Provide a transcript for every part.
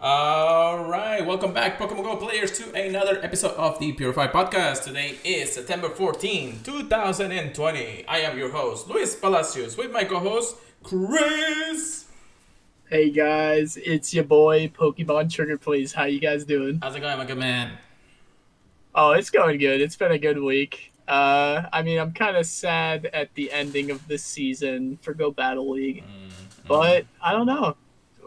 All right, welcome back, Pokemon Go players, to another episode of the Purified Podcast. Today is September 14, 2020. I am your host, Luis Palacios, with my co-host, Chris. Hey guys, it's your boy Pokemon Trigger Please. How you guys doing? How's it going, my good man? Oh, it's going good. It's been a good week. I'm kind of sad at the ending of this season for Go Battle League, but I don't know.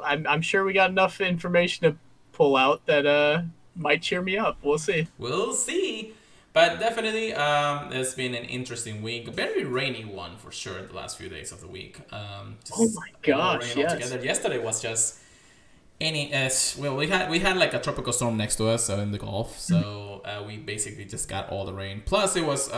I'm sure we got enough information to pull out that might cheer me up. We'll see. We'll see. But definitely, it's been an interesting week. A very rainy one for sure the last few days of the week. Oh my gosh, yes. Altogether. Yesterday was just we had like a tropical storm next to us in the Gulf, so we basically just got all the rain. Plus, it was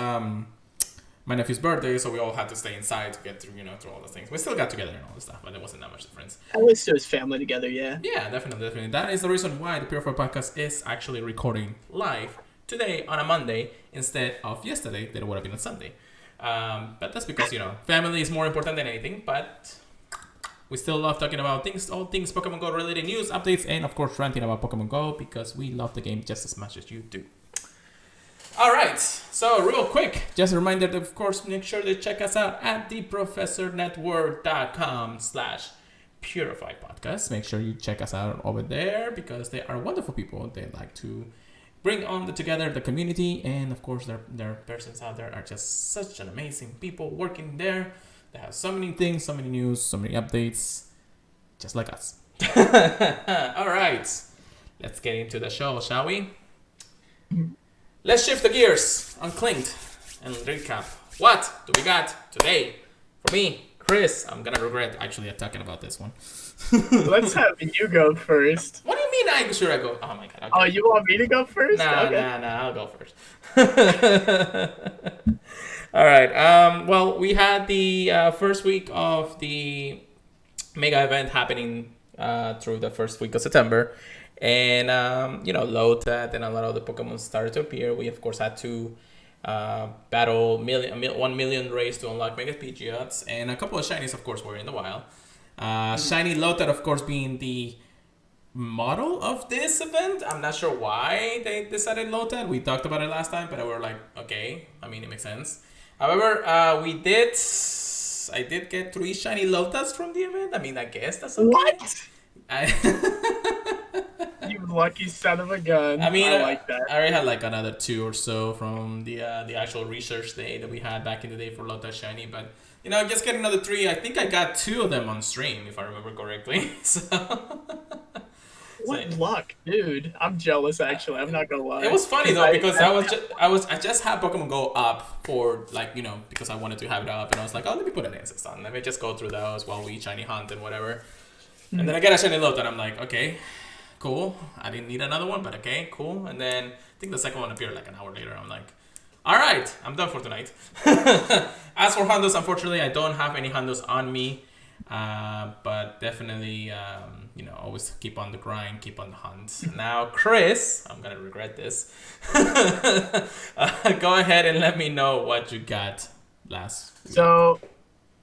my nephew's birthday, so we all had to stay inside to get through all the things. We still got together and all this stuff, but there wasn't that much difference. At least it was family together, yeah. Yeah, definitely. That is the reason why the Purified Podcast is actually recording live today on a Monday instead of yesterday that it would have been on Sunday. But that's because, family is more important than anything, but we still love talking about all things Pokemon Go related news, updates, and of course ranting about Pokemon Go because we love the game just as much as you do. All right, so real quick, just a reminder to, of course, make sure to check us out at theprofessornetwork.com/PurifiedPodcast. Make sure you check us out over there because they are wonderful people. They like to bring on together the community, and of course, their persons out there are just such an amazing people working there. They have so many things, so many news, so many updates, just like us. All right, let's get into the show, shall we? Let's shift the gears on Clinked and recap. What do we got today? For me, Chris, I'm gonna regret actually talking about this one. Let's have you go first. What do you mean should I go? Oh my god. Okay. Oh, you want me to go first? Nah, Okay. I'll go first. All right. Well, we had the first week of the mega event happening through the first week of September. And, Lotad and a lot of the Pokemon started to appear. We, of course, had to battle 1 million rays to unlock Mega Pidgeots. And a couple of Shinies, of course, were in the wild. Shiny Lotad, of course, being the model of this event. I'm not sure why they decided Lotad. We talked about it last time, but we were like, okay. I mean, it makes sense. However, I did get 3 Shiny Lotads from the event. I mean, I guess that's okay. What? You lucky son of a gun. I mean, I like that. I already had like another 2 or so from the actual research day that we had back in the day for Lotus Shiny, but just getting another 3. I think I got 2 of them on stream if I remember correctly. What luck, dude! I'm jealous. Actually, I'm not gonna lie. It was funny though because I just had Pokemon Go up for because I wanted to have it up, and I was like, oh, let me put an Answers on. Let me just go through those while we shiny hunt and whatever. And then I get a shiny Lotus, and I'm like, okay. Cool. I didn't need another one, but okay, cool. And then I think the second one appeared like an hour later. I'm like, all right, I'm done for tonight. As for Hondos, unfortunately, I don't have any Hondos on me. But definitely, always keep on the grind, keep on the hunt. Now, Chris, I'm going to regret this. Go ahead and let me know what you got last week. So,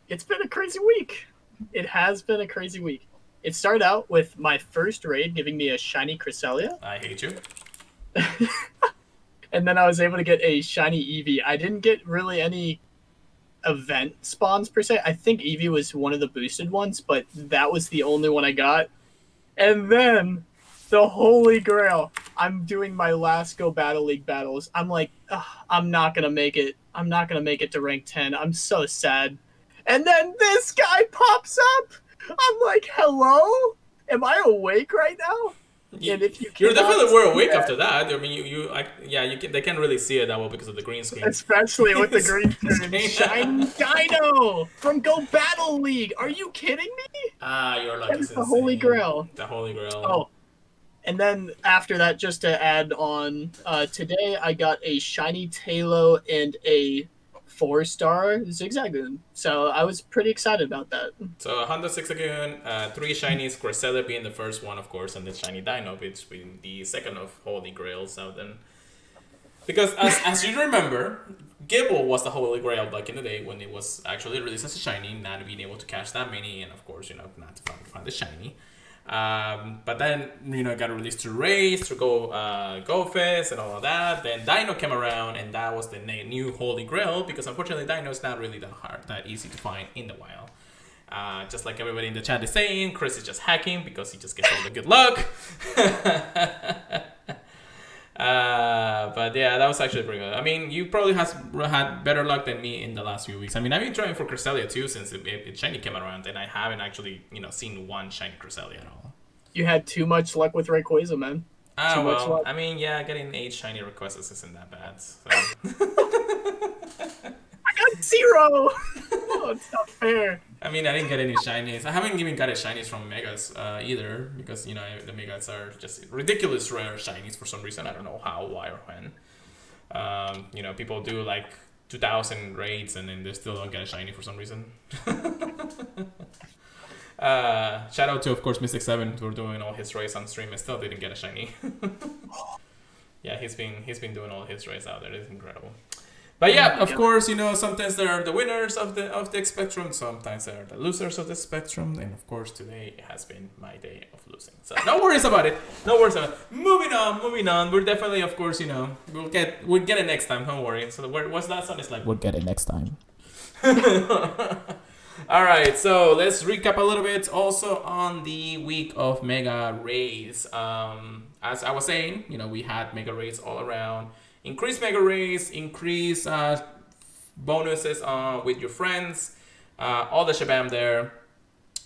it's been a crazy week. It has been a crazy week. It started out with my first raid giving me a shiny Cresselia. I hate you. And then I was able to get a shiny Eevee. I didn't get really any event spawns per se. I think Eevee was one of the boosted ones, but that was the only one I got. And then the Holy Grail. I'm doing my last Go Battle League battles. I'm like, I'm not going to make it. I'm not going to make it to rank 10. I'm so sad. And then this guy pops up. I'm like, hello? Am I awake right now? And if you definitely were awake after that. I mean, they can't really see it that well because of the green screen. Especially with the green screen. Shiny Dino from Go Battle League. Are you kidding me? You're lucky. That's the Holy Grail. The Holy Grail. Oh, and then after that, just to add on, today I got a shiny Talo and a 4-star Zigzagoon. So I was pretty excited about that. So Honda Zigzagoon, 3 shinies, Cresselia being the first one, of course, and the shiny Dino being the second of Holy Grails. So then, because as you remember, Gibble was the Holy Grail back in the day when it was actually released as a shiny, not being able to catch that many, and of course, not to find the shiny. But then, it got released to Race, to Go Fest, and all of that. Then Dino came around, and that was the new Holy Grail, because unfortunately, Dino is not really that easy to find in the wild. Just like everybody in the chat is saying, Chris is just hacking because he just gets all the good luck. But yeah, that was actually pretty good. I mean, you probably had better luck than me in the last few weeks. I mean, I've been trying for Cresselia too since it shiny came around, and I haven't actually, seen one shiny Cresselia at all. You had too much luck with Rayquaza, man. Too much luck. I mean, yeah, getting 8 shiny requests isn't that bad. So. I got 0! Oh, it's not fair. I mean, I didn't get any shinies. I haven't even got a shinies from Megas either, because, the Megas are just ridiculous rare shinies for some reason. I don't know how, why, or when. People do like 2,000 raids and then they still don't get a shiny for some reason. Shout out to, of course, Mystic7 for doing all his raids on stream and still didn't get a shiny. Yeah, he's been doing all his raids out there. It's incredible. But yeah, of course, sometimes there are the winners of the spectrum, sometimes there are the losers of the spectrum, and of course today has been my day of losing. So no worries about it. Moving on. We're definitely, of course, we'll get it next time. Don't worry. So what's that song? It's like we'll get it next time. All right, so let's recap a little bit also on the week of Mega Raids. As I was saying, we had Mega Raids all around. Increase Mega Raids, increase bonuses with your friends, all the shabam there.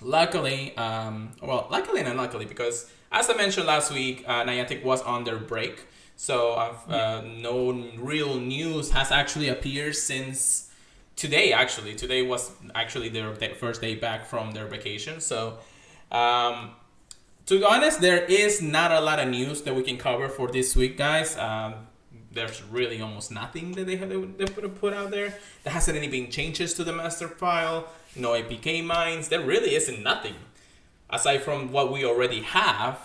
Luckily and unluckily, because as I mentioned last week, Niantic was on their break. So no real news has actually appeared since today, actually. Today was actually their first day back from their vacation. So to be honest, there is not a lot of news that we can cover for this week, guys. There's really almost nothing that they put out there. There hasn't any been changes to the master file, no APK mines. There really isn't nothing aside from what we already have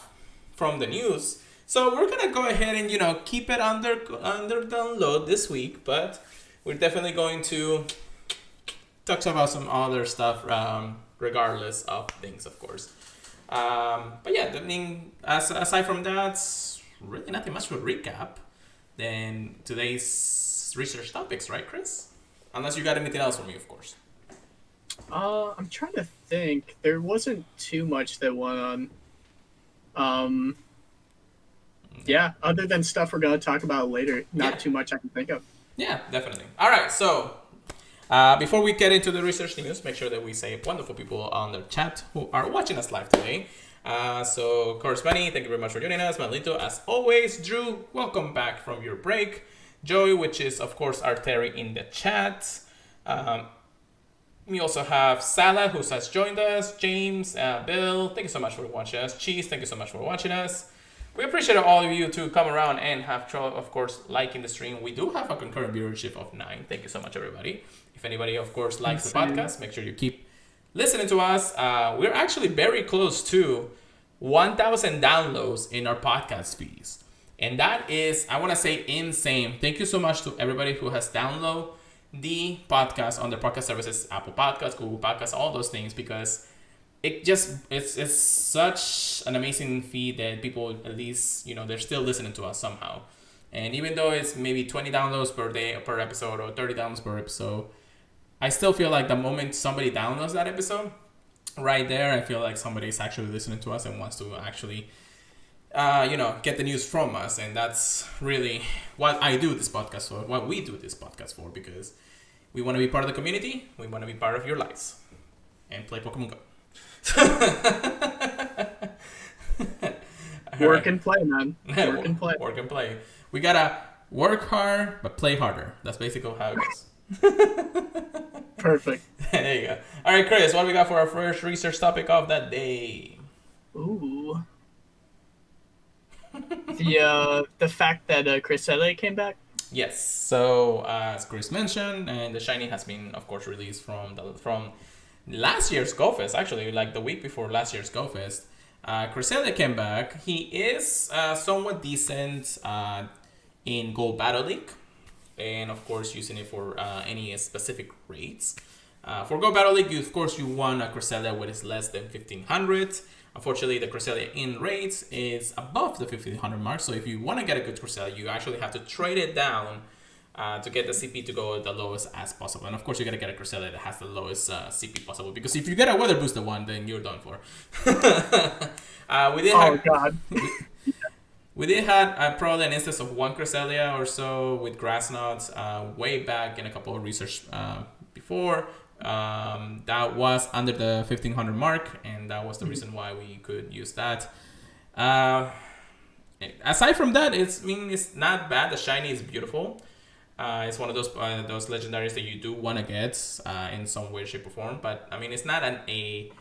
from the news. So we're gonna go ahead and keep it under download this week, but we're definitely going to talk about some other stuff regardless of things, of course. But yeah, I mean, aside from that, really nothing much for recap than today's research topics, right, Chris? Unless you got anything else for me, of course. I'm trying to think. There wasn't too much that went on. Yeah, other than stuff we're going to talk about later, not too much I can think of. Yeah, definitely. All right, so before we get into the research news, make sure that we say wonderful people on the chat who are watching us live today. So, of course, Manny, thank you very much for joining us. Manlito, as always. Drew, welcome back from your break. Joey, which is, of course, Arteri in the chat. We also have Salah, who has joined us. James, Bill, thank you so much for watching us. Cheese, thank you so much for watching us. We appreciate all of you to come around and have, of course, liking the stream. We do have a concurrent viewership of 9. Thank you so much, everybody. If anybody, of course, likes the podcast, make sure you keep listening to us. We're actually very close to 1,000 downloads in our podcast feeds. And that is, I want to say, insane. Thank you so much to everybody who has downloaded the podcast on the podcast services, Apple Podcasts, Google Podcasts, all those things, because it's such an amazing feed that people, at least, they're still listening to us somehow. And even though it's maybe 20 downloads per day, per episode, or 30 downloads per episode, I still feel like the moment somebody downloads that episode, right there, I feel like somebody's actually listening to us and wants to actually, get the news from us. And that's really what I do this podcast for, what we do this podcast for, because we want to be part of the community. We want to be part of your lives and play Pokemon Go. Work and play, man. Work and play. Work and play. We gotta work hard, but play harder. That's basically how it goes. Perfect. There you go. All right, Chris, what do we got for our first research topic of that day? Ooh. The fact that Cresselia came back? Yes. So, as Chris mentioned, and the shiny has been, of course, released from last year's Go Fest, actually, like the week before last year's Go Fest. Cresselia came back. He is somewhat decent in Gold Battle League, and of course using it for any specific rates. For Go Battle League, you want a Cresselia with less than 1,500. Unfortunately, the Cresselia in rates is above the 1500 mark. So if you want to get a good Cresselia, you actually have to trade it down to get the CP to go the lowest as possible. And of course, you gotta get a Cresselia that has the lowest CP possible, because if you get a weather boosted one, then you're done for. We did Oh have God. we did have probably an instance of one Cresselia or so with grass knots way back in a couple of research before. That was under the 1500 mark, and that was the reason why we could use that. Aside from that, it's not bad. The shiny is beautiful. It's one of those legendaries that you do want to get in some way, shape, or form. But I mean, it's not a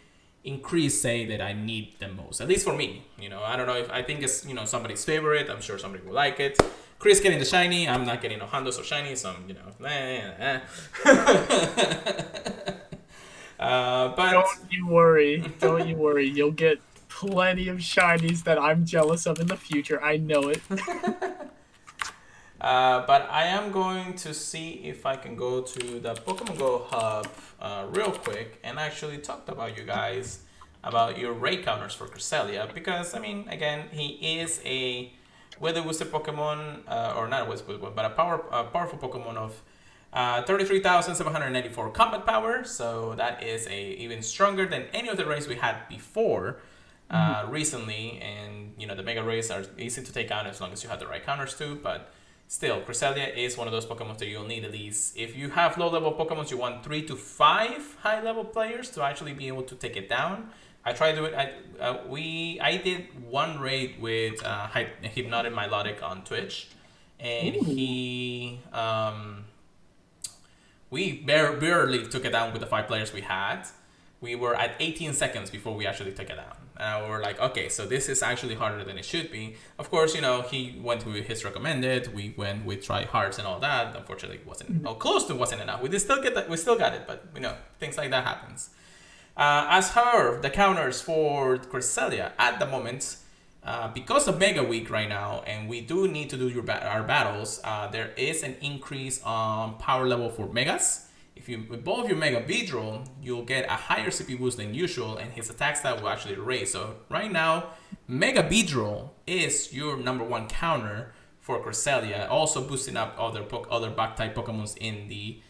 increase say that I need the most. At least for me, I don't know if I think it's somebody's favorite. I'm sure somebody will like it. Chris getting the shiny. I'm not getting no Hondos or shiny, so but Don't you worry. Don't you worry. You'll get plenty of shinies that I'm jealous of in the future. I know it. But I am going to see if I can go to the Pokemon Go hub real quick and actually talk about you guys about your raid counters for Cresselia, because I mean, again, he is a weather boosted Pokemon, or not a weather boosted, but a powerful Pokemon of 33,794 combat power. So that is even stronger than any of the raids we had before. Recently, and the Mega Rays are easy to take out as long as you have the right counters too, but still, Cresselia is one of those Pokemon that you'll need at least. If you have low-level Pokemon, you want 3 to 5 high-level players to actually be able to take it down. I tried to do it. I did one raid with Hypnotic Milotic on Twitch, and we barely took it down with the 5 players we had. We were at 18 seconds before we actually took it down. And we were like, okay, so this is actually harder than it should be. Of course, he went with his recommended. We went with try hards and all that. Unfortunately, it wasn't close to wasn't enough. We did still get that. We still got it, but things like that happens. As for the counters for Cresselia at the moment, because of Mega Week right now, and we do need to do our battles, there is an increase on power level for Megas. If you evolve your Mega Beedrill, you'll get a higher CP boost than usual, and his attack stat will actually raise. So right now, Mega Beedrill is your number 1 counter for Cresselia, also boosting up other Bug-type Pokemons in the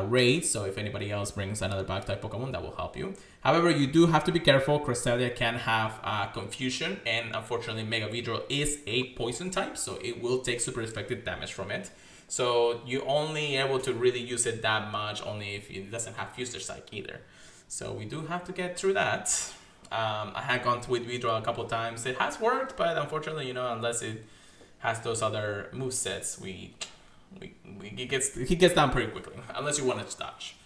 raid. So if anybody else brings another Bug-type Pokemon, that will help you. However, you do have to be careful. Cresselia can have Confusion, and unfortunately, Mega Beedrill is a Poison type, so it will take super effective damage from it. So you're only able to really use it that much only if it doesn't have Fuster Psych either. So we do have to get through that. I had gone with Beedrill a couple of times. It has worked, but unfortunately, unless it has those other movesets, he gets down pretty quickly, unless you want to dodge.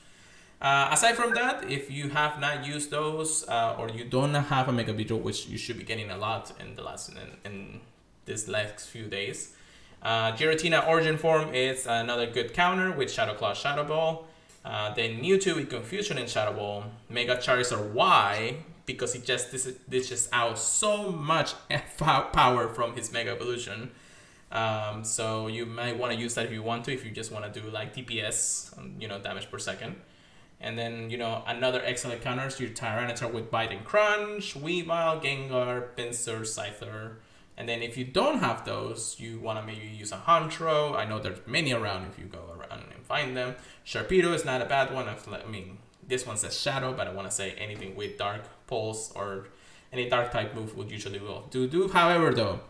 Aside from that, if you have not used those, or you don't have a Mega Beedrill, which you should be getting a lot in this last few days, Giratina Origin Form is another good counter with Shadow Claw, Shadow Ball. Then Mewtwo with Confusion and Shadow Ball. Mega Charizard Y, because he just dishes out so much power from his Mega Evolution. So you might want to use that if you want to, if you just want to do like DPS, damage per second. And then, another excellent counters, your Tyranitar with Bite and Crunch, Weavile, Gengar, Pinsir, Scyther. And then if you don't have those, you want to maybe use a Hantro. I know there's many around if you go around and find them. Sharpedo is not a bad one. This one says Shadow, but I want to say anything with Dark Pulse or any Dark type move would usually will. However, though,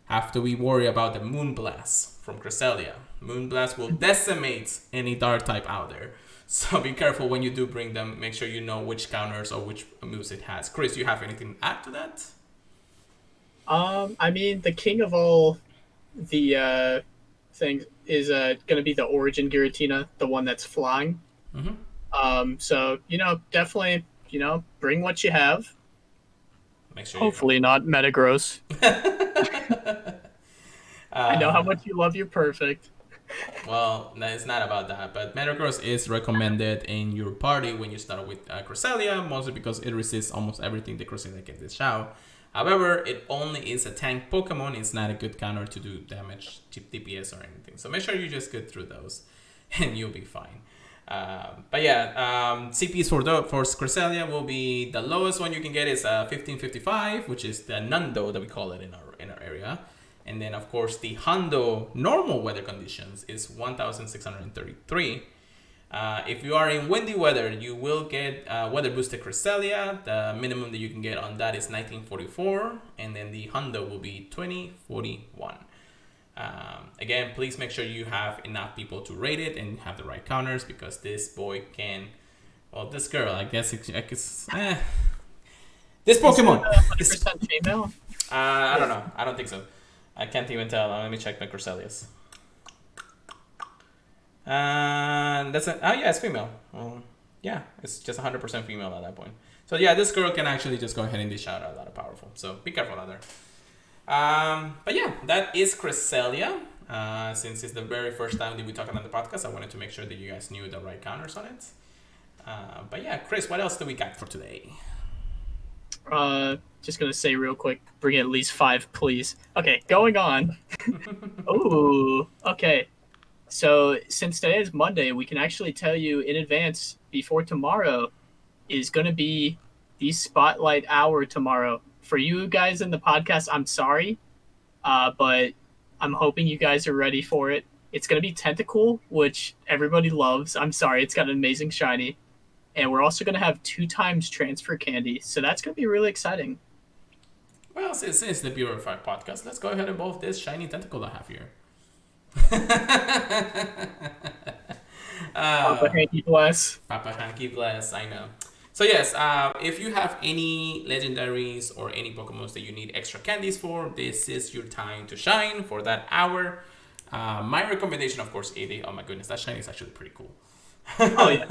have to be worried about the Moonblast from Cresselia. Moonblast will decimate any Dark type out there. So be careful when you do bring them. Make sure you know which counters or which moves it has. Chris, you have anything to add to that? The king of all the things is going to be the Origin Giratina, the one that's flying. So, definitely, bring what you have. Make sure hopefully not Metagross. I know how much you love your Perfect. Well, it's not about that, but Metagross is recommended in your party when you start with Cresselia, mostly because it resists almost everything the Cresselia can dish out. However, it only is a tank Pokemon. It's not a good counter to do damage, cheap DPS or anything. So make sure you just get through those and you'll be fine. But yeah, CPs for Cresselia will be the lowest one you can get is 1555, which is the Nundo that we call it in our area. And then of course the Hundo normal weather conditions is 1633. If you are in windy weather, you will get weather boosted Cresselia. The minimum that you can get on that is 1944, and then the Hundo will be 2041. Again, please make sure you have enough people to rate it and have the right counters, because this boy can, well, this girl, I guess this Pokemon. 100% female? I don't know. I don't think so. I can't even tell. Let me check my Creselius. That's it. Oh yeah, it's female. Well, yeah, it's just 100% female at that point. So yeah, this girl can actually just go ahead and dish out a lot of powerful. So be careful out there. But yeah, that is Cresselia. Since it's the very first time that we talked on the podcast, I wanted to make sure that you guys knew the right counters on it. But yeah, Chris, what else do we got for today? Just gonna say real quick, bring at least 5, please. Okay, going on. Ooh, okay. So since today is Monday, we can actually tell you in advance before tomorrow is gonna be the spotlight hour tomorrow. For you guys in the podcast, I'm sorry, but I'm hoping you guys are ready for it. It's gonna be Tentacool, which everybody loves. I'm sorry, it's got an amazing shiny. And we're also going to have 2 times transfer candy. So that's going to be really exciting. Well, since it's the Purified podcast, let's go ahead and both this shiny tentacle I have here. Papa Hanky bless. Papa Hanky bless, I know. So yes, if you have any legendaries or any Pokemon that you need extra candies for, this is your time to shine for that hour. My recommendation, of course, oh my goodness, that shiny is actually pretty cool. Oh yeah.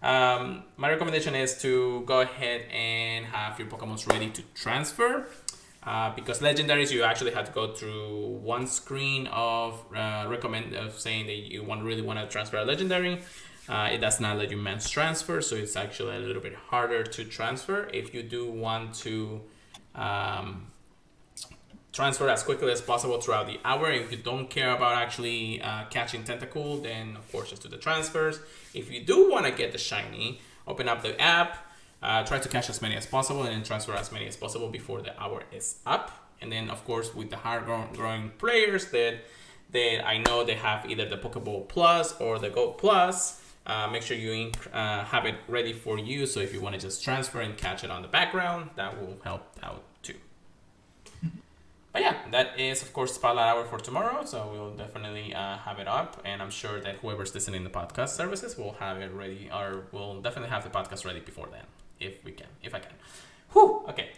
My recommendation is to go ahead and have your Pokemon ready to transfer, because legendaries you actually have to go through one screen of saying that you really want to transfer a legendary. It does not let you mass transfer, so it's actually a little bit harder to transfer. If you do want to transfer as quickly as possible throughout the hour, if you don't care about actually catching Tentacool, then of course just do the transfers. If you do want to get the shiny, open up the app, try to catch as many as possible, and then transfer as many as possible before the hour is up. And then of course with the hard growing players that I know they have either the Pokeball Plus or the Gold Plus, make sure you have it ready for you. So if you want to just transfer and catch it on the background, that will help out too. But yeah, that is, of course, Spotlight Hour for tomorrow. So we'll definitely have it up. And I'm sure that whoever's listening to podcast services will have it ready, or will definitely have the podcast ready before then, if I can. Whew, okay.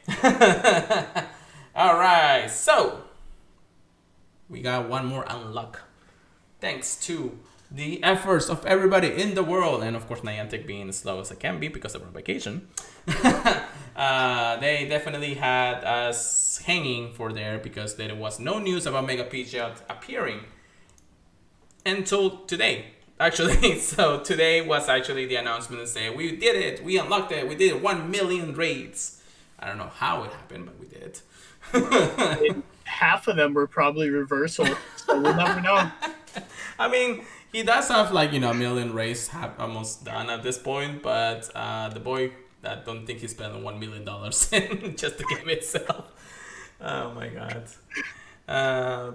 All right, so we got one more unlock. Thanks to the efforts of everybody in the world, and of course Niantic being as slow as it can be because they're on vacation. They definitely had us hanging for there because there was no news about Mega Pidgeot appearing until today, actually. So today was actually the announcement and say we did it, we unlocked it, we did 1 million raids. I don't know how it happened, but we did. Half of them were probably reversal, so we'll never know. I mean, he does have a million raids have almost done at this point, but the boy, I don't think he spent $1 million just the game itself. Oh my god.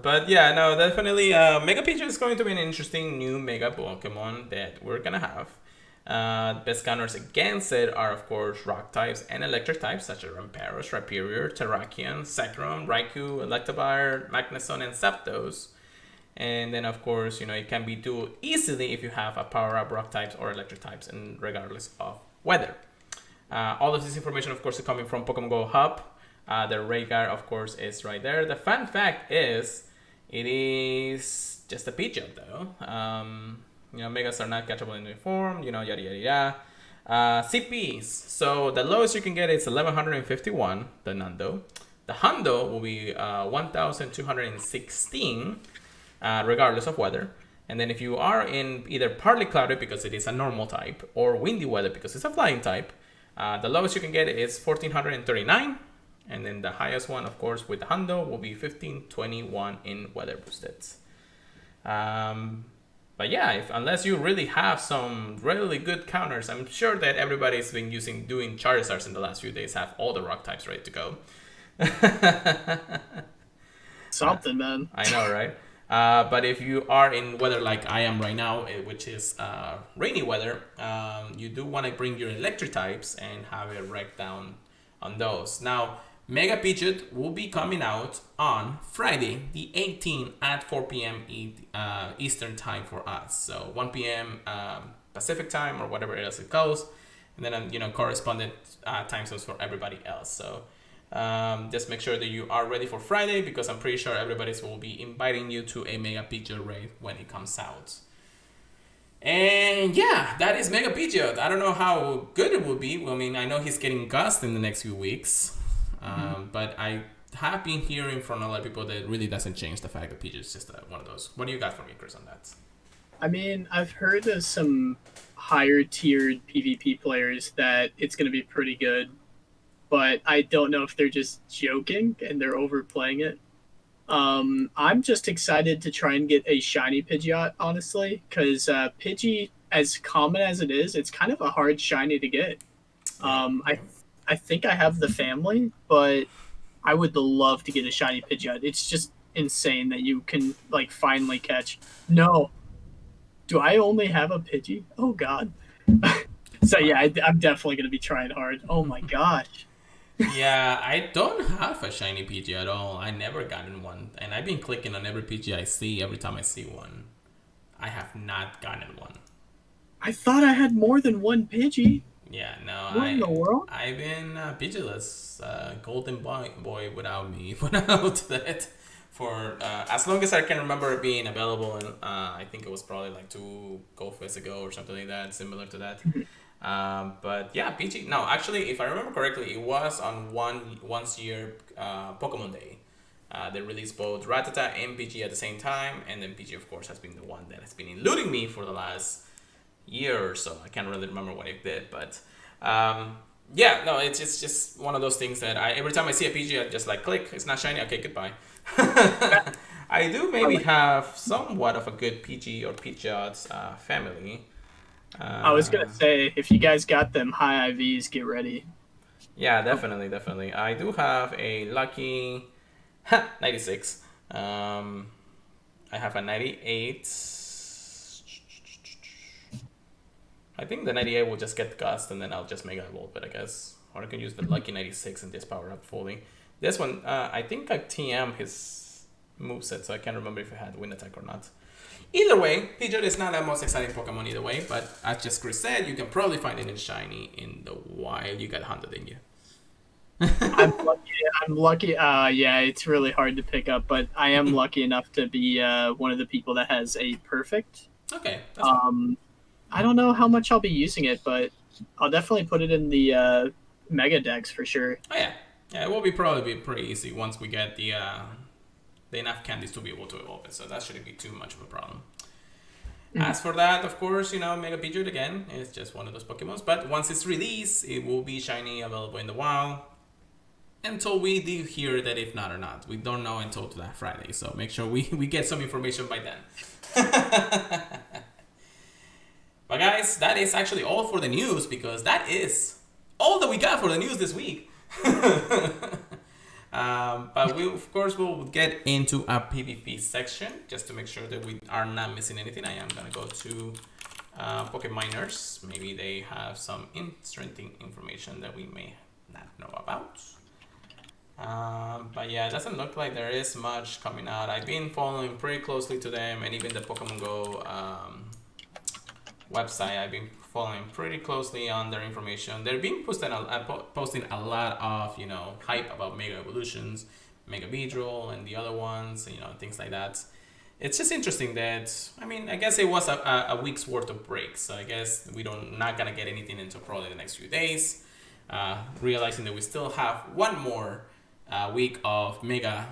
But yeah, no, definitely Mega Pidgeot is going to be an interesting new Mega Pokemon that we're gonna have. Best counters against it are, of course, rock types and electric types such as Rampardos, Rhyperior, Terrakion, Zekrom, Raikou, Electivire, Magneton, and Zapdos. And then, of course, it can be do easily if you have a power-up rock types or electric types, and regardless of weather. All of this information, of course, is coming from Pokemon Go Hub. The Rhaegar, of course, is right there. The fun fact is, it is just a Pidgeot, though. Megas are not catchable in new form, yada, yada, yada. CPs. So the lowest you can get is 1151, the Nundo. The Hundo will be 1216. Regardless of weather. And then if you are in either partly cloudy because it is a normal type, or windy weather because it's a flying type, the lowest you can get is 1439. And then the highest one, of course, with the Hundo will be 1521 in weather boosted. But yeah, unless you really have some really good counters, I'm sure that everybody's been doing Charizards in the last few days have all the rock types ready to go. Something, man. I know, right? But if you are in weather like I am right now, which is rainy weather, you do want to bring your electric types and have a wreck down on those. Now, Mega Pidgeot will be coming out on Friday, the 18th at 4 p.m. Eastern time for us. So 1 p.m. Pacific time or whatever else it goes, and then correspondent time zones for everybody else. So just make sure that you are ready for Friday, because I'm pretty sure everybody will be inviting you to a Mega Pidgeot raid when it comes out. And yeah, that is Mega Pidgeot. I don't know how good it will be. I mean, I know he's getting Gust in the next few weeks, but I have been hearing from a lot of people that it really doesn't change the fact that Pidgeot is just one of those. What do you got for me, Chris, on that? I mean, I've heard of some higher tiered PvP players that it's going to be pretty good, but I don't know if they're just joking and they're overplaying it. I'm just excited to try and get a shiny Pidgeot, honestly, because Pidgey, as common as it is, it's kind of a hard shiny to get. I think I have the family, but I would love to get a shiny Pidgeot. It's just insane that you can like finally catch. No, do I only have a Pidgey? Oh God. So yeah, I'm definitely gonna be trying hard. Oh my gosh. Yeah, I don't have a shiny PG at all. I never gotten one, and I've been clicking on every PG I see. Every time I see one, I have not gotten one. I thought I had more than one Pidgey. Yeah, no, What in the world? I've been Pidgeyless, golden boy without me, without that, for as long as I can remember it being available, and I think it was probably like 2 Go Fest ago or something like that, similar to that. But yeah, PG. No, actually, if I remember correctly, it was on once year Pokemon Day. They released both Rattata and PG at the same time, and then PG, of course, has been the one that has been eluding me for the last year or so. I can't really remember what it did, but yeah, no, it's just one of those things that every time I see a PG, I just like click. It's not shiny. Okay, goodbye. I do maybe have somewhat of a good PG or Pidgeot family. I was gonna say, if you guys got them high IVs, get ready. Yeah, definitely. I do have a lucky 96. I have a 98. I think the 98 will just get Gust, and then I'll just Mega Evolve it, I guess. Or I can use the lucky 96 and just power up fully. This one, I think I TM his moveset, so I can't remember if it had Wind Attack or not. Either way, Pidgeot is not the most exciting Pokemon either way, but as just Chris said, you can probably find it in shiny in the wild. You got hunted, didn't you? I'm lucky. Yeah, it's really hard to pick up, but I am lucky enough to be one of the people that has a perfect. Okay. I don't know how much I'll be using it, but I'll definitely put it in the Mega Dex for sure. Oh yeah, it will probably be pretty easy once we get the enough candies to be able to evolve it, so that shouldn't be too much of a problem. As for that, of course, Mega Pidgeot again is just one of those Pokemons, but once it's released, it will be shiny, available in the wild, until we do hear that if not or not. We don't know until that Friday, so make sure we get some information by then. But guys, that is actually all for the news, because that is all that we got for the news this week. But we, of course, will get into a PvP section just to make sure that we are not missing anything. I am going to go to Pokeminers. Maybe they have some interesting information that we may not know about. But yeah, it doesn't look like there is much coming out. I've been following pretty closely to them, and even the Pokemon Go website, I've been following pretty closely on their information. They're being posting a lot of hype about Mega Evolutions, Mega Beedrill, and the other ones, things like that. It's just interesting that, I guess it was a week's worth of breaks, so I guess not gonna get anything until probably the next few days. Realizing that we still have one more week of Mega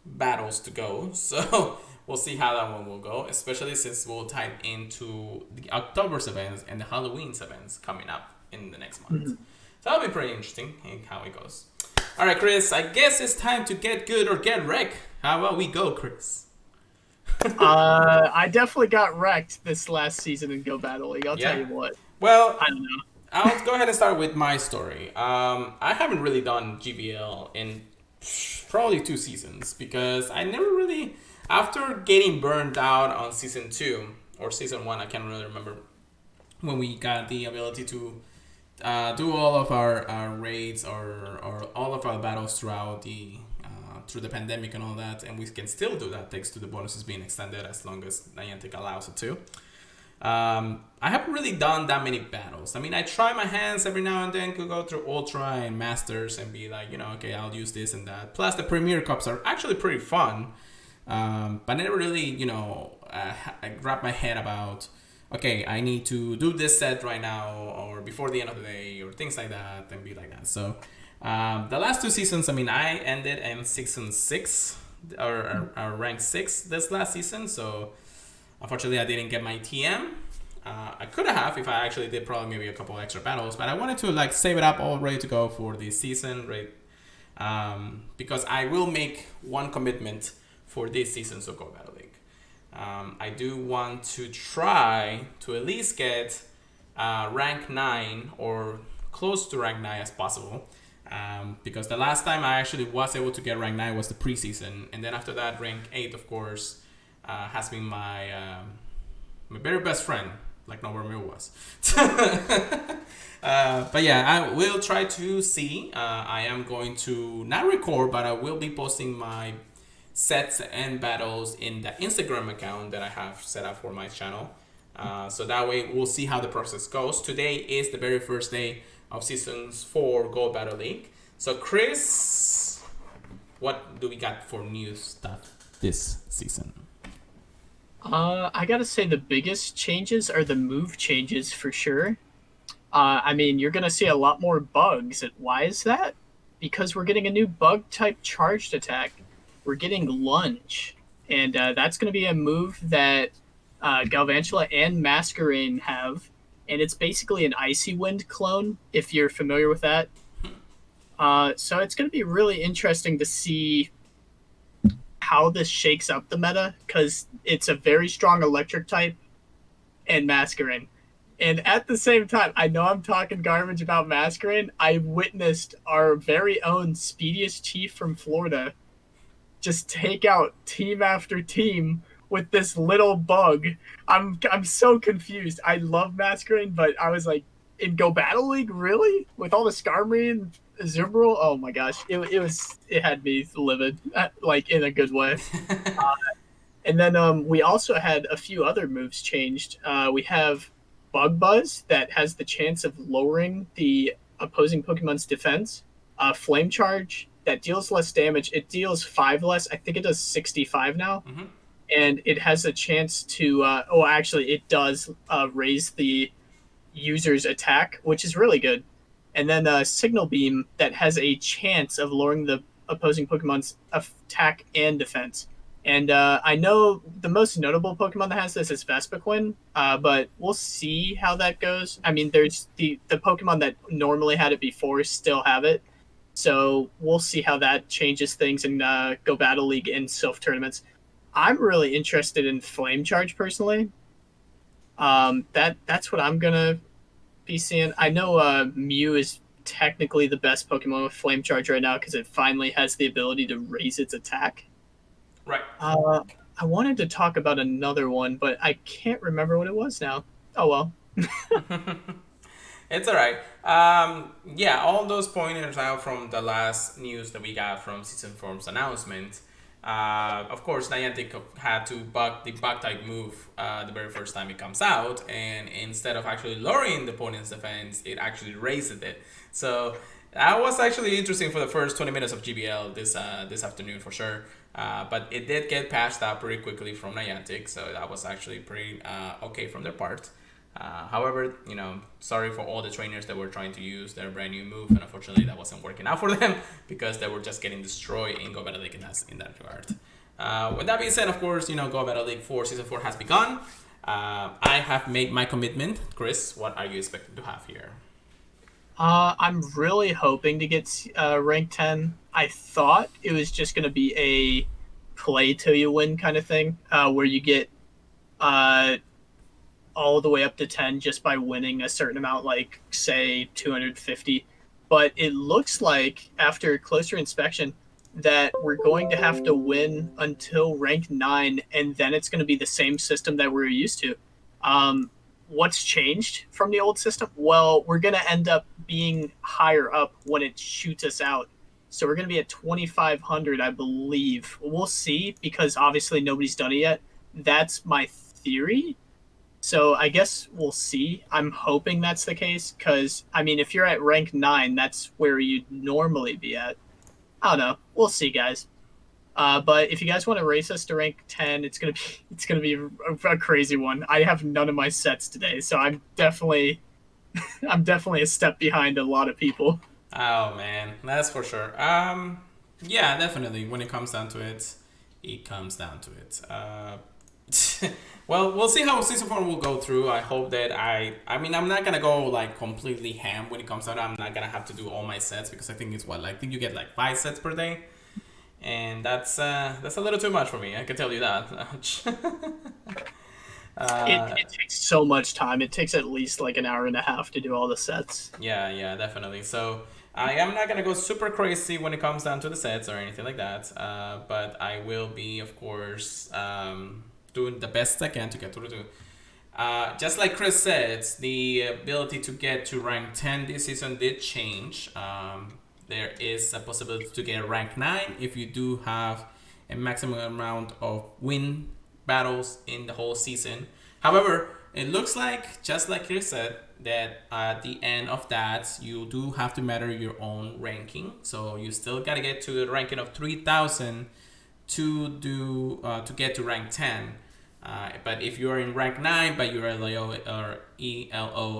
battles to go, so we'll see how that one will go, especially since we'll type into the October's events and the Halloween's events coming up in the next month. So that'll be pretty interesting in how it goes. All right, Chris, I guess it's time to get good or get wrecked. How about we go, Chris? I definitely got wrecked this last season in Go Battle League. I'll tell Yeah. you what. Well, I don't know. I'll go ahead and start with my story. I haven't really done GBL in probably 2 seasons because I never really, after getting burned out on season two or season one, I can't really remember when we got the ability to do all of our raids or all of our battles through the pandemic and all that, and we can still do that thanks to the bonuses being extended as long as Niantic allows it to. I haven't really done that many battles. I mean, I try my hands every now and then to go through Ultra and Masters and be like, okay, I'll use this and that. Plus, the Premier Cups are actually pretty fun. But I never really, I wrap my head about, okay, I need to do this set right now or before the end of the day or things like that and be like that. So, the last 2 seasons, I mean, I ended in season 6 or rank 6 this last season. So, unfortunately, I didn't get my TM. I could have if I actually did probably maybe a couple extra battles, but I wanted to like save it up all ready to go for the season, right? Because I will make one commitment for this season of Go Battle League. I do want to try to at least get rank 9 or close to rank 9 as possible. Because the last time I actually was able to get rank 9 was the preseason, and then after that, rank 8, of course, has been my very best friend, like Novermir was. But yeah, I will try to see. I am going to not record, but I will be posting my sets and battles in the Instagram account that I have set up for my channel. So that way we'll see how the process goes. Today is the very first day of seasons 4 Gold Battle League. So Chris, what do we got for new stuff this season? I gotta say the biggest changes are the move changes for sure. I mean, you're gonna see a lot more bugs. And why is that? Because we're getting a new bug type charged attack. We're getting lunge, and that's gonna be a move that Galvantula and Masquerain have, and it's basically an Icy Wind clone. If you're familiar with that, so it's gonna be really interesting to see how this shakes up the meta because it's a very strong electric type and Masquerain. And at the same time, I know I'm talking garbage about Masquerain. I witnessed our very own speediest chief from Florida just take out team after team with this little bug. I'm so confused. I love Masquerain, but I was like, in Go Battle League, really? With all the Skarmory and Azumarill? Oh my gosh, it had me livid, like in a good way. And then we also had a few other moves changed. We have Bug Buzz that has the chance of lowering the opposing Pokemon's defense. Flame Charge that deals less damage. It deals 5 less. I think it does 65 now. Mm-hmm. And it has a chance to, actually, it does raise the user's attack, which is really good. And then Signal Beam that has a chance of lowering the opposing Pokemon's attack and defense. And I know the most notable Pokemon that has this is Vespiquen, but we'll see how that goes. I mean, there's the Pokemon that normally had it before still have it. So we'll see how that changes things in Go Battle League and Silph tournaments. I'm really interested in Flame Charge personally. That's what I'm gonna be seeing. I know Mew is technically the best Pokemon with Flame Charge right now because it finally has the ability to raise its attack. Right. I wanted to talk about another one, but I can't remember what it was now. Oh well. It's all right. Yeah, all those pointers out from the last news that we got from Season 4's announcement. Of course, Niantic had to bug the bug type move the very first time it comes out, and instead of actually lowering the opponent's defense, it actually raises it. So that was actually interesting for the first 20 minutes of GBL this afternoon for sure. But it did get patched out pretty quickly from Niantic, so that was actually pretty okay from their part. However, sorry for all the trainers that were trying to use their brand new move, and unfortunately that wasn't working out for them because they were just getting destroyed in Go Battle League in that regard. With that being said, of course, Go Battle League 4 Season 4 has begun. I have made my commitment. Chris, what are you expecting to have here? I'm really hoping to get rank 10. I thought it was just going to be a play till you win kind of thing, where you get uh, all the way up to 10 just by winning a certain amount, like say 250. But it looks like after closer inspection that we're going to have to win until rank 9, and then it's going to be the same system that we're used to. Um, what's changed from the old system? Well, we're going to end up being higher up when it shoots us out. So we're going to be at 2,500, I believe. We'll see, because obviously nobody's done it yet. That's my theory. So I guess we'll see. I'm hoping that's the case, because, I mean, if you're at rank 9, that's where you'd normally be at. I don't know. We'll see, guys. But if you guys want to race us to rank 10, it's gonna be a crazy one. I have none of my sets today, so I'm definitely a step behind a lot of people. Oh man, that's for sure. Yeah, definitely. When it comes down to it, it comes down to it. Well, we'll see how season 4 will go through. I hope that I mean, I'm not gonna go like completely ham when it comes down. I'm not gonna have to do all my sets, because I think it's what, like, I think you get like 5 sets per day, and that's a little too much for me. I can tell you that. It takes so much time. It takes at least like an hour and a half to do all the sets. Yeah, definitely. So I am not gonna go super crazy when it comes down to the sets or anything like that. But I will be, of course, doing the best I can to get through the. Just like Chris said, the ability to get to rank 10 this season did change. There is a possibility to get rank 9 if you do have a maximum amount of win battles in the whole season. However, it looks like, just like Chris said, that at the end of that, you do have to matter your own ranking. So you still gotta get to the ranking of 3,000 to get to rank 10. But if you're in rank 9, but your ELO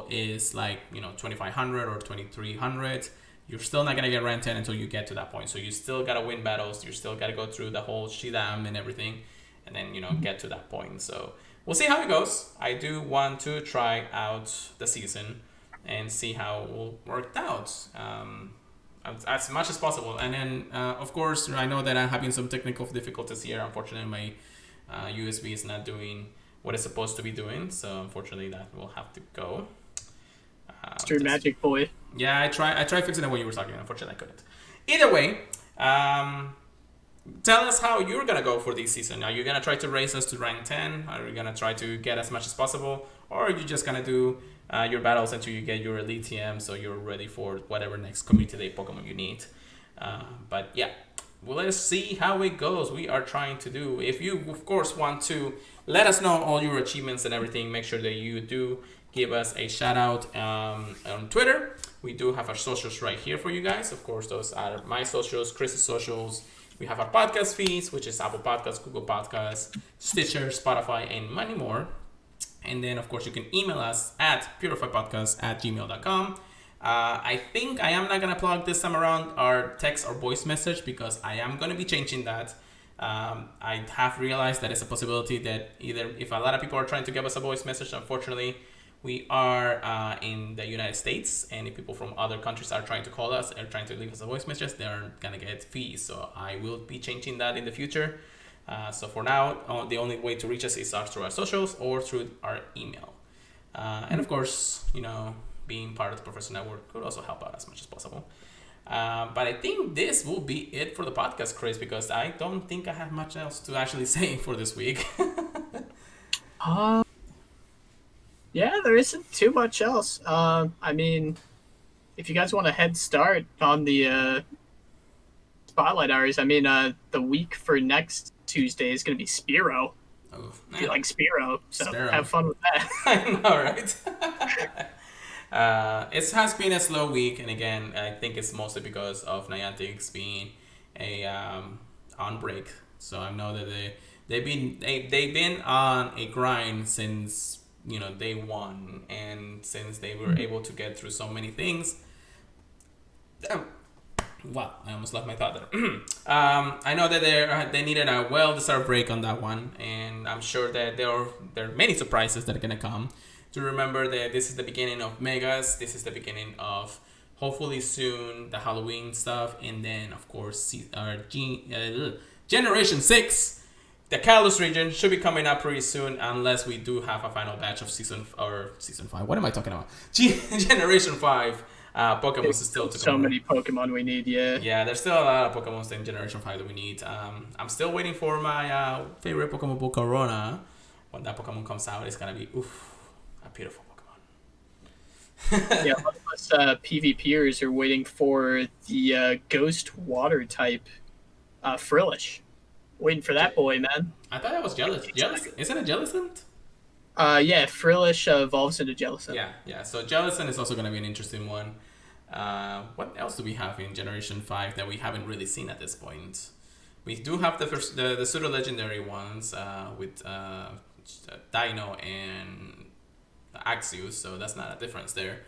is like 2,500 or 2,300, you're still not gonna get rank 10 until you get to that point. So you still gotta win battles. You still gotta go through the whole Shidam and everything, and then get to that point. So we'll see how it goes. I do want to try out the season and see how it will work out. As much as possible. And then, of course, I know that I'm having some technical difficulties here. Unfortunately, my USB is not doing what it's supposed to be doing. So, unfortunately, that will have to go. Mr. Magic Boy. Yeah, I tried fixing it when you were talking. Unfortunately, I couldn't. Either way, tell us how you're going to go for this season. Are you going to try to raise us to rank 10? Are you going to try to get as much as possible? Or are you just going to do your battles until you get your elite TM, so you're ready for whatever next community day Pokemon you need? But yeah, well, let's see how it goes. We are trying to do. If you, of course, want to let us know all your achievements and everything, make sure that you do give us a shout out on Twitter. We do have our socials right here for you guys. Of course, those are my socials, Chris's socials. We have our podcast feeds, which is Apple Podcasts, Google Podcasts, Stitcher, Spotify, and many more. And then, of course, you can email us at purifiedpodcast@gmail.com. I think I am not going to plug this time around our text or voice message, because I am going to be changing that. I have realized that it's a possibility that either if a lot of people are trying to give us a voice message, unfortunately, we are in the United States, and if people from other countries are trying to call us or trying to leave us a voice message, they're going to get fees. So I will be changing that in the future. So for now, the only way to reach us is through our socials or through our email. And of course, being part of the Professor Network could also help out as much as possible. But I think this will be it for the podcast, Chris, because I don't think I have much else to actually say for this week. Yeah, there isn't too much else. I mean, if you guys want a head start on the Spotlight Hours, I mean, the week for next Tuesday is going to be Spearow. Oh, if you like Spearow, so Spearow. Have fun with that. I know, right? It has been a slow week, and again, I think it's mostly because of Niantic's being a on break. So I know that they've been on a grind since day one, and since they were able to get through so many things. Wow, I almost lost my thought there. I know that they needed a well-deserved break on that one, and I'm sure that there are many surprises that are gonna come. To remember that this is the beginning of Megas, this is the beginning of hopefully soon the Halloween stuff, and then of course our Generation 6. The Kalos region should be coming up pretty soon, unless we do have a final batch of season 5. What am I talking about? Generation 5 Pokemon is still to come. So many Pokemon we need, yeah. Yeah, there's still a lot of Pokemon in Generation 5 that we need. I'm still waiting for my favorite Pokemon book, Corona. When that Pokemon comes out, it's gonna be a beautiful Pokemon. Yeah, a lot of us PvPers are waiting for the Ghost Water type Frillish. Waiting for that boy, man. I thought it was Jealous. Isn't it Jellicent? Yeah, Frillish evolves into Jellicent. Yeah. So Jellicent is also gonna be an interesting one. What else do we have in Generation 5 that we haven't really seen at this point? We do have the pseudo legendary ones with Dino and Axios, so that's not a difference there.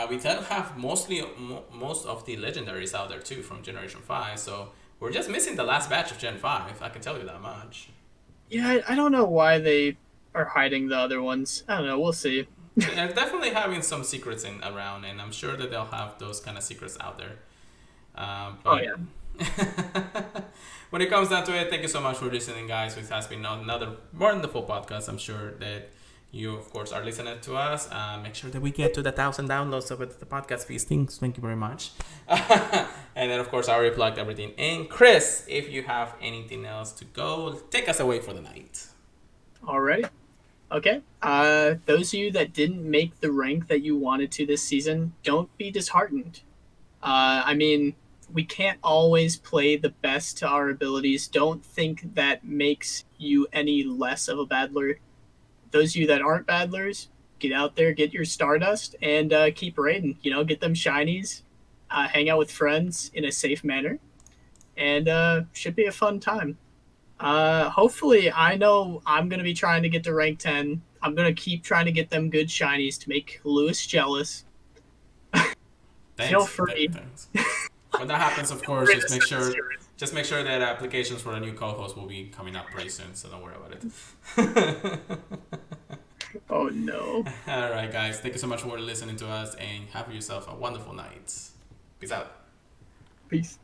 We then have most of the legendaries out there too from Generation 5, so we're just missing the last batch of Gen 5, I can tell you that much. Yeah, I don't know why they are hiding the other ones. I don't know, we'll see. They're definitely having some secrets around, and I'm sure that they'll have those kind of secrets out there. Oh, yeah. When it comes down to it, thank you so much for listening, guys. It has been another wonderful podcast. I'm sure that you, of course, are listening to us. Make sure that we get to the 1,000 downloads of the podcast feasting. Thank you very much. And then, of course, I already plugged everything. And Chris, if you have anything else to go, take us away for the night. Alrighty. Okay. Those of you that didn't make the rank that you wanted to this season, don't be disheartened. I mean, we can't always play the best to our abilities. Don't think that makes you any less of a battler. Those of you that aren't battlers, get out there, get your Stardust, and keep raiding. Get them shinies, hang out with friends in a safe manner, and should be a fun time. Hopefully, I know I'm going to be trying to get to rank 10. I'm going to keep trying to get them good shinies to make Lewis jealous. Feel free. Thanks. When that happens, of course, just make sure that applications for a new co-host will be coming up pretty soon, so don't worry about it. Oh, no. All right, guys. Thank you so much for listening to us, and have yourself a wonderful night. Peace out. Peace.